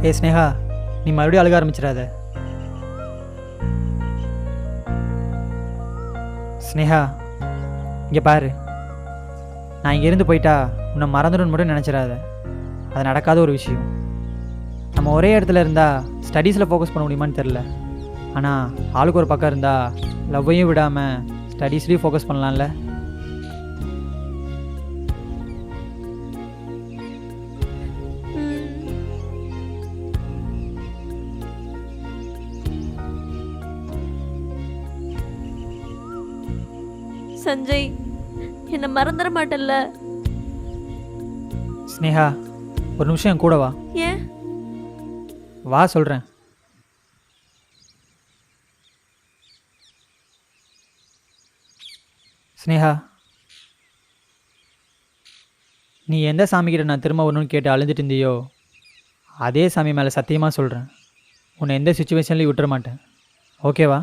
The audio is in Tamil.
ஏய் ஸ்னேகா, நீ மறுபடியும் அழுக ஆரம்பிச்சிடாத. ஸ்னேகா, இங்கே பாரு. நான் இங்கேருந்து போயிட்டா உன்னை மறந்துடுன்னு மட்டும் நினச்சிடாத. அது நடக்காத ஒரு விஷயம். நம்ம ஒரே இடத்துல இருந்தால் ஸ்டடீஸில் ஃபோக்கஸ் பண்ண முடியுமான்னு தெரில. ஆனால் ஆளுக்கு ஒரு பக்கம் இருந்தால் லவ்வையும் விடாமல் ஸ்டடீஸ்லேயும் ஃபோக்கஸ் பண்ணலாம்ல. சஞ்சய், என்னை மறந்துட மாட்டல்ல? ஸ்னேகா, ஒரு நிமிஷம் என் கூட வா. ஏன்? வா சொல்கிறேன். ஸ்னேகா, நீ எந்த சாமிக்கிட்ட நான் திரும்ப வரணும்னு கேட்டு அழுதுட்டு இருந்தியோ அதே சாமி மேலே சத்தியமாக சொல்கிறேன், உன்னை எந்த சுச்சுவேஷன்லையும் விட்டுற மாட்டேன். ஓகேவா?